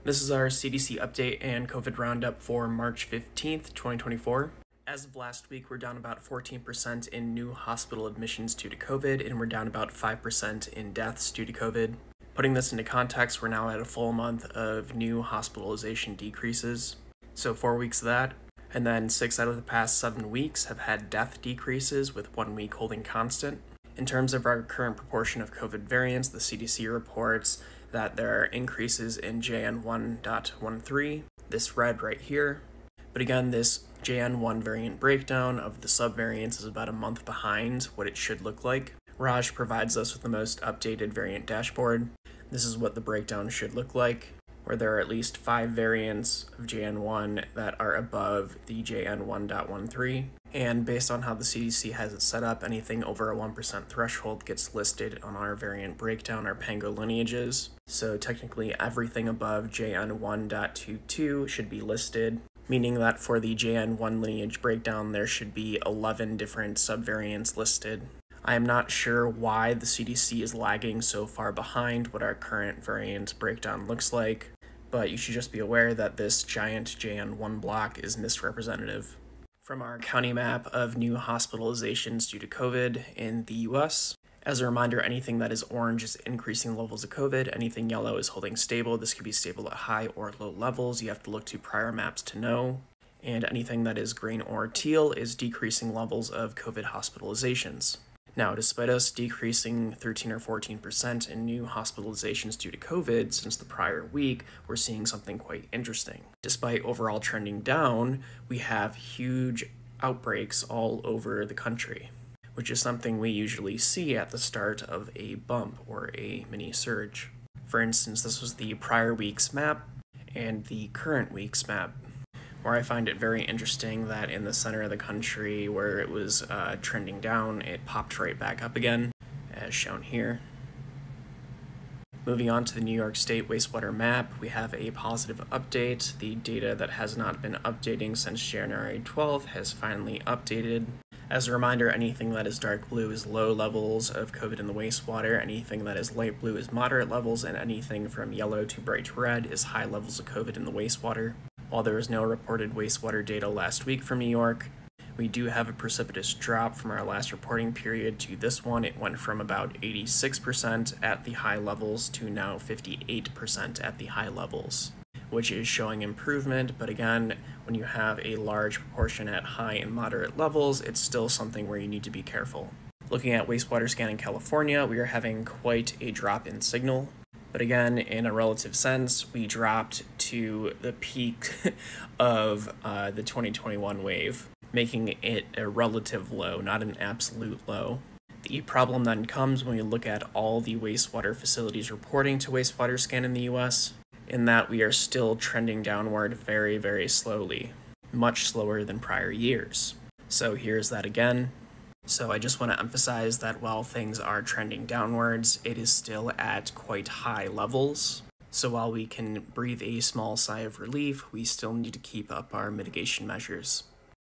This is our CDC update and COVID roundup for March 15th, 2024. As of last week, we're down about 14% in new hospital admissions due to COVID, and we're down about 5% in deaths due to COVID. Putting this into context, we're now at a full month of new hospitalization decreases. So 4 weeks of that, and then 6 out of the past 7 weeks have had death decreases, with 1 week holding constant. In terms of our current proportion of COVID variants, the CDC reports that there are increases in JN1.13, this red right here. But again, this JN1 variant breakdown of the subvariants is about a month behind what it should look like. Raj provides us with the most updated variant dashboard. This is what the breakdown should look like, where there are at least 5 variants of JN1 that are above the JN1.13. And based on how the CDC has it set up, anything over a 1% threshold gets listed on our variant breakdown, our Pango lineages. So technically everything above JN1.22 should be listed, meaning that for the JN1 lineage breakdown, there should be 11 different subvariants listed. I am not sure why the CDC is lagging so far behind what our current variant breakdown looks like, but you should just be aware that this giant JN1 block is misrepresentative. From our county map of new hospitalizations due to COVID in the US. As a reminder, anything that is orange is increasing levels of COVID, anything yellow is holding stable. This could be stable at high or low levels. You have to look to prior maps to know. And anything that is green or teal is decreasing levels of COVID hospitalizations. Now, despite us decreasing 13 or 14% in new hospitalizations due to COVID since the prior week, we're seeing something quite interesting. Despite overall trending down, we have huge outbreaks all over the country, which is something we usually see at the start of a bump or a mini surge. For instance, this was the prior week's map and the current week's map, where I find it very interesting that in the center of the country where it was trending down, it popped right back up again, as shown here. Moving on to the New York State wastewater map, we have a positive update. The data that has not been updating since January 12th has finally updated. As a reminder, anything that is dark blue is low levels of COVID in the wastewater, anything that is light blue is moderate levels, and anything from yellow to bright red is high levels of COVID in the wastewater. While there was no reported wastewater data last week from New York, we do have a precipitous drop from our last reporting period to this one. It went from about 86% at the high levels to now 58% at the high levels, which is showing improvement. But again, when you have a large proportion at high and moderate levels, it's still something where you need to be careful. Looking at wastewater scan in California, we are having quite a drop in signal. But again, in a relative sense, we dropped to the peak of the 2021 wave, making it a relative low, not an absolute low. The problem then comes when we look at all the wastewater facilities reporting to wastewater scan in the US, in that we are still trending downward very, very slowly, much slower than prior years. So here's that again. So I just want to emphasize that while things are trending downwards, it is still at quite high levels. So while we can breathe a small sigh of relief, we still need to keep up our mitigation measures.